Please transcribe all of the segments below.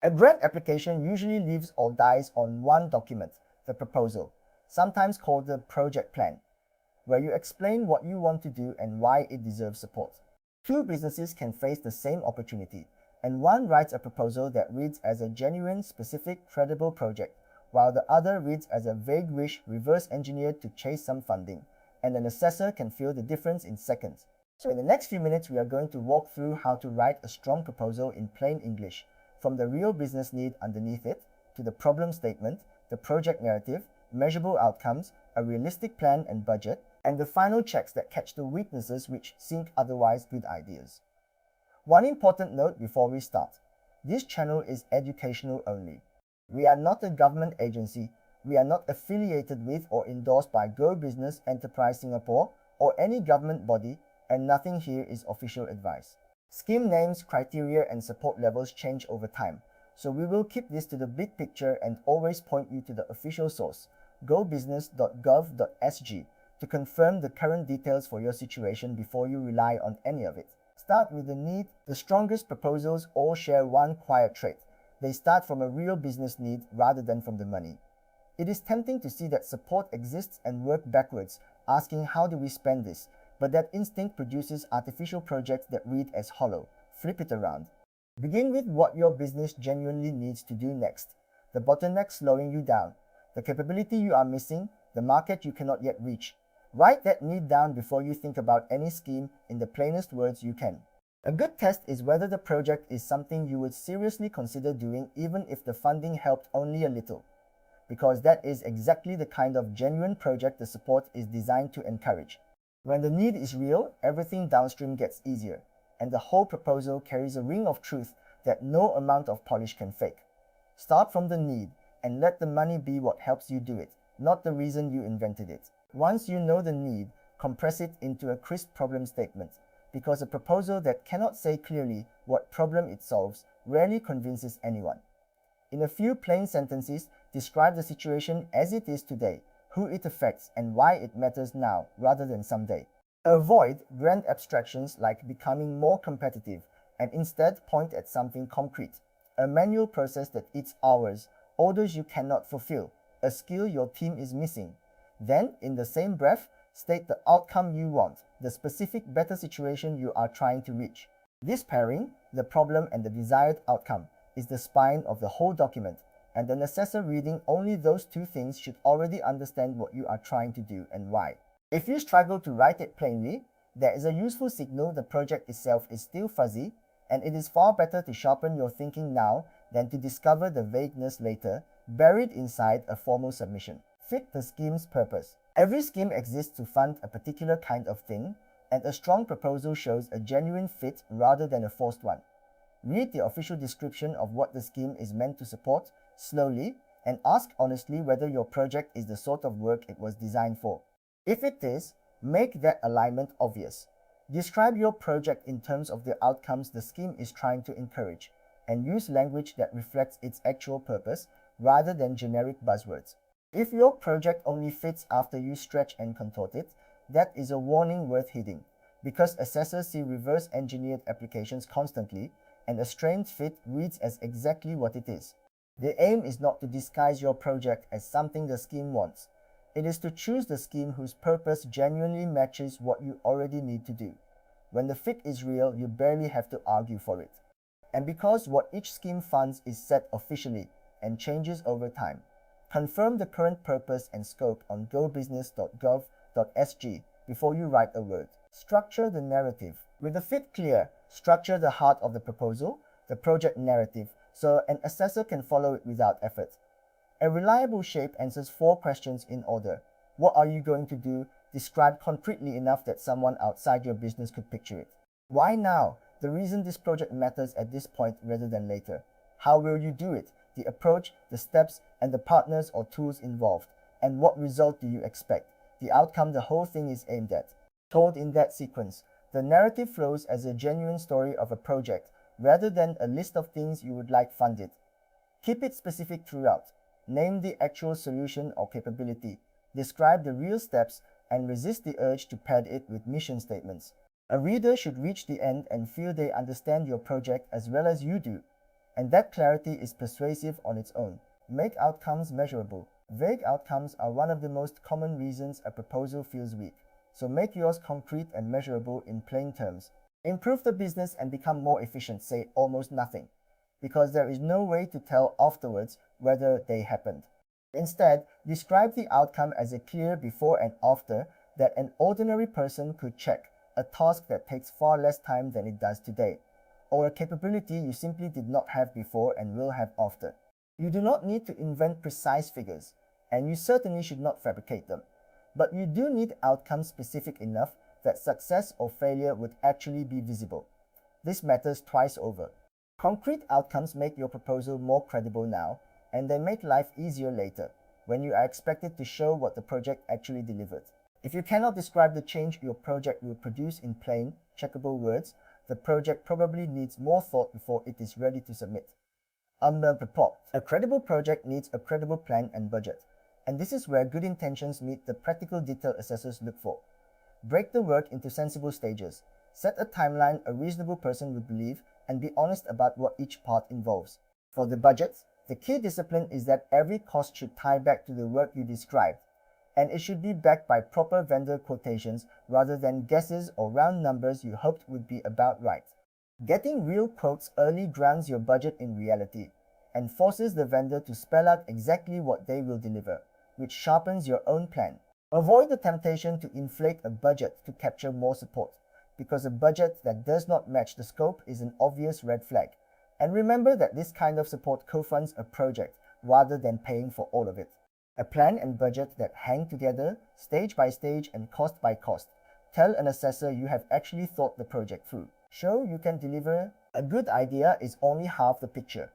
A grant application usually lives or dies on one document, the proposal, sometimes called the project plan, where you explain what you want to do and why it deserves support. Two businesses can face the same opportunity, and one writes a proposal that reads as a genuine, specific, credible project, while the other reads as a vague wish reverse engineered to chase some funding, and an assessor can feel the difference in seconds. So in the next few minutes, we are going to walk through how to write a strong proposal in plain English, from the real business need underneath it, to the problem statement, the project narrative, measurable outcomes, a realistic plan and budget, and the final checks that catch the weaknesses which sink otherwise good ideas. One important note before we start. This channel is educational only. We are not a government agency. We are not affiliated with or endorsed by Go Business Enterprise Singapore or any government body, and nothing here is official advice. Scheme names, criteria, and support levels change over time, so we will keep this to the big picture and always point you to the official source, gobusiness.gov.sg, to confirm the current details for your situation before you rely on any of it. Start with the need. The strongest proposals all share one quiet trait. They start from a real business need rather than from the money. It is tempting to see that support exists and work backwards, asking how do we spend this, but that instinct produces artificial projects that read as hollow. Flip it around. Begin with what your business genuinely needs to do next. The bottleneck slowing you down, the capability you are missing, the market you cannot yet reach. Write that need down before you think about any scheme in the plainest words you can. A good test is whether the project is something you would seriously consider doing even if the funding helped only a little, because that is exactly the kind of genuine project the support is designed to encourage. When the need is real, everything downstream gets easier, and the whole proposal carries a ring of truth that no amount of polish can fake. Start from the need, and let the money be what helps you do it, not the reason you invented it. Once you know the need, compress it into a crisp problem statement, because a proposal that cannot say clearly what problem it solves rarely convinces anyone. In a few plain sentences, describe the situation as it is today, who it affects, and why it matters now rather than someday. Avoid grand abstractions like becoming more competitive, and instead point at something concrete. A manual process that eats hours, orders you cannot fulfill, a skill your team is missing. Then, in the same breath, state the outcome you want, the specific better situation you are trying to reach. This pairing, the problem and the desired outcome, is the spine of the whole document, and an assessor reading only those two things should already understand what you are trying to do and why. If you struggle to write it plainly, there is a useful signal the project itself is still fuzzy, and it is far better to sharpen your thinking now than to discover the vagueness later, buried inside a formal submission. Fit the scheme's purpose. Every scheme exists to fund a particular kind of thing, and a strong proposal shows a genuine fit rather than a forced one. Read the official description of what the scheme is meant to support slowly, and ask honestly whether your project is the sort of work it was designed for. If it is, make that alignment obvious. Describe your project in terms of the outcomes the scheme is trying to encourage, and use language that reflects its actual purpose rather than generic buzzwords. If your project only fits after you stretch and contort it, that is a warning worth heeding, because assessors see reverse engineered applications constantly, and a strained fit reads as exactly what it is. The aim is not to disguise your project as something the scheme wants. It is to choose the scheme whose purpose genuinely matches what you already need to do. When the fit is real, you barely have to argue for it. And because what each scheme funds is set officially and changes over time, confirm the current purpose and scope on gobusiness.gov.sg before you write a word. Structure the narrative. With the fit clear, structure the heart of the proposal, the project narrative, so an assessor can follow it without effort. A reliable shape answers 4 questions in order. What are you going to do? Describe concretely enough that someone outside your business could picture it. Why now? The reason this project matters at this point rather than later. How will you do it? The approach, the steps, and the partners or tools involved. And what result do you expect? The outcome the whole thing is aimed at. Told in that sequence, the narrative flows as a genuine story of a project, rather than a list of things you would like funded. Keep it specific throughout. Name the actual solution or capability. Describe the real steps and resist the urge to pad it with mission statements. A reader should reach the end and feel they understand your project as well as you do. And that clarity is persuasive on its own. Make outcomes measurable. Vague outcomes are one of the most common reasons a proposal feels weak. So make yours concrete and measurable in plain terms. Improve the business and become more efficient, say almost nothing, because there is no way to tell afterwards whether they happened. Instead, describe the outcome as a clear before and after that an ordinary person could check, a task that takes far less time than it does today, or a capability you simply did not have before and will have after. You do not need to invent precise figures, and you certainly should not fabricate them, but you do need outcomes specific enough that success or failure would actually be visible. This matters twice over. Concrete outcomes make your proposal more credible now, and they make life easier later, when you are expected to show what the project actually delivered. If you cannot describe the change your project will produce in plain, checkable words, the project probably needs more thought before it is ready to submit. A credible project needs a credible plan and budget, and this is where good intentions meet the practical detail assessors look for. Break the work into sensible stages. Set a timeline a reasonable person would believe, and be honest about what each part involves. For the budgets, the key discipline is that every cost should tie back to the work you described, and it should be backed by proper vendor quotations rather than guesses or round numbers you hoped would be about right. Getting real quotes early grounds your budget in reality and forces the vendor to spell out exactly what they will deliver, which sharpens your own plan. Avoid the temptation to inflate a budget to capture more support, because a budget that does not match the scope is an obvious red flag. And remember that this kind of support co-funds a project rather than paying for all of it. A plan and budget that hang together, stage by stage and cost by cost, tell an assessor you have actually thought the project through. Show you can deliver. A good idea is only half the picture.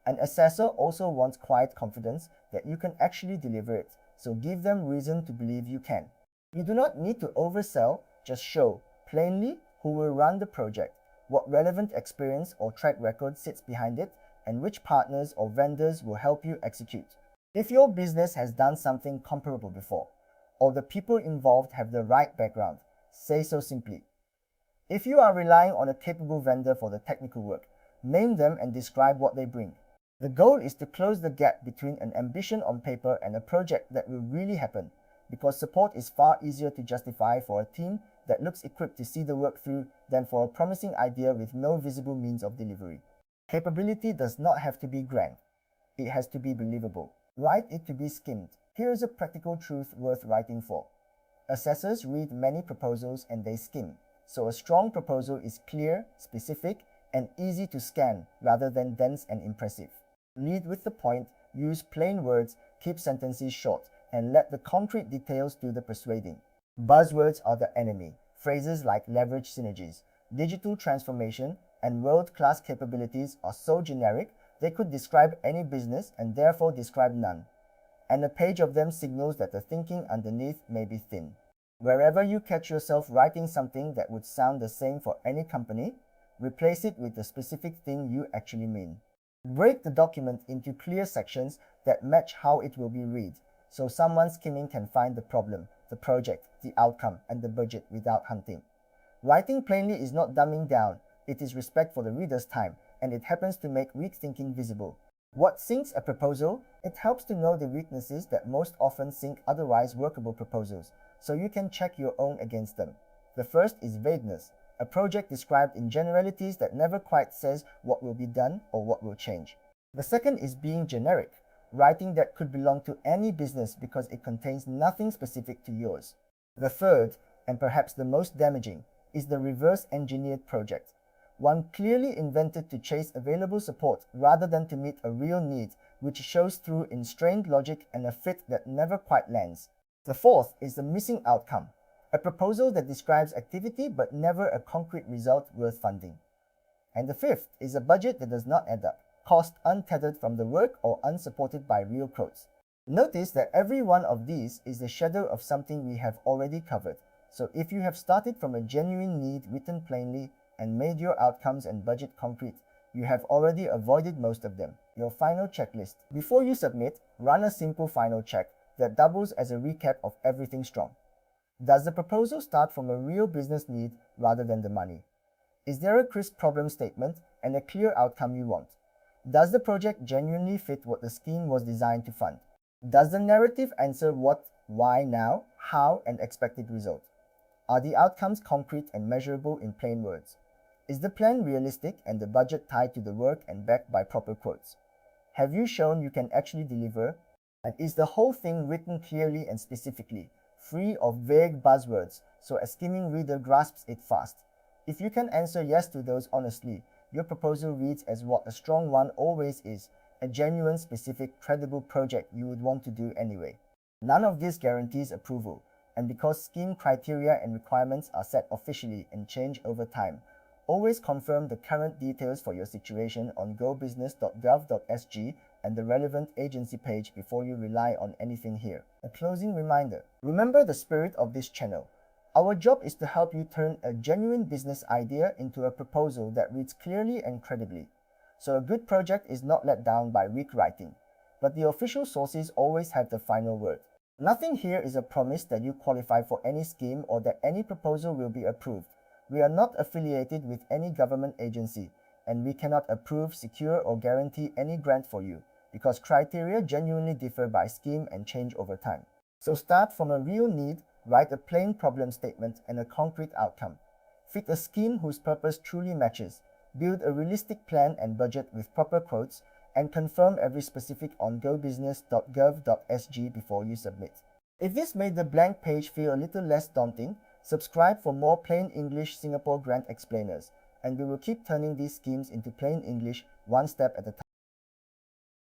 An assessor also wants quiet confidence that you can actually deliver it, so give them reason to believe you can. You do not need to oversell, just show plainly who will run the project, what relevant experience or track record sits behind it, and which partners or vendors will help you execute. If your business has done something comparable before, or the people involved have the right background, say so simply. If you are relying on a capable vendor for the technical work, name them and describe what they bring. The goal is to close the gap between an ambition on paper and a project that will really happen, because support is far easier to justify for a team that looks equipped to see the work through than for a promising idea with no visible means of delivery. Capability does not have to be grand. It has to be believable. Write it to be skimmed. Here is a practical truth worth writing for. Assessors read many proposals and they skim, so a strong proposal is clear, specific, and easy to scan rather than dense and impressive. Lead with the point, use plain words, keep sentences short, and let the concrete details do the persuading. Buzzwords are the enemy. Phrases like leverage synergies, digital transformation, and world-class capabilities are so generic they could describe any business and therefore describe none. And a page of them signals that the thinking underneath may be thin. Wherever you catch yourself writing something that would sound the same for any company, replace it with the specific thing you actually mean. Break the document into clear sections that match how it will be read, so someone skimming can find the problem, the project, the outcome, and the budget without hunting. Writing plainly is not dumbing down, it is respect for the reader's time, and it happens to make weak thinking visible. What sinks a proposal? It helps to know the weaknesses that most often sink otherwise workable proposals, so you can check your own against them. The first is vagueness, a project described in generalities that never quite says what will be done or what will change. The second is being generic, writing that could belong to any business because it contains nothing specific to yours. The third, and perhaps the most damaging, is the reverse-engineered project, one clearly invented to chase available support rather than to meet a real need, which shows through in strained logic and a fit that never quite lands. The fourth is the missing outcome, a proposal that describes activity but never a concrete result worth funding. And the fifth is a budget that does not add up, cost untethered from the work or unsupported by real quotes. Notice that every one of these is the shadow of something we have already covered, so if you have started from a genuine need written plainly and made your outcomes and budget concrete, you have already avoided most of them. Your final checklist. Before you submit, run a simple final check that doubles as a recap of everything strong. Does the proposal start from a real business need rather than the money? Is there a crisp problem statement and a clear outcome you want? Does the project genuinely fit what the scheme was designed to fund? Does the narrative answer what, why now, how, and expected result? Are the outcomes concrete and measurable in plain words? Is the plan realistic and the budget tied to the work and backed by proper quotes? Have you shown you can actually deliver? And is the whole thing written clearly and specifically, free of vague buzzwords, so a skimming reader grasps it fast? If you can answer yes to those honestly, your proposal reads as what a strong one always is, a genuine, specific, credible project you would want to do anyway. None of this guarantees approval, and because scheme criteria and requirements are set officially and change over time, always confirm the current details for your situation on gobusiness.gov.sg and the relevant agency page before you rely on anything here. A closing reminder: remember the spirit of this channel. Our job is to help you turn a genuine business idea into a proposal that reads clearly and credibly. So a good project is not let down by weak writing, but the official sources always have the final word. Nothing here is a promise that you qualify for any scheme or that any proposal will be approved. We are not affiliated with any government agency, and we cannot approve, secure, or guarantee any grant for you, because criteria genuinely differ by scheme and change over time. So start from a real need, write a plain problem statement and a concrete outcome. Fit a scheme whose purpose truly matches, build a realistic plan and budget with proper quotes, and confirm every specific on gobusiness.gov.sg before you submit. If this made the blank page feel a little less daunting, subscribe for more plain English Singapore grant explainers, and we will keep turning these schemes into plain English one step at a time.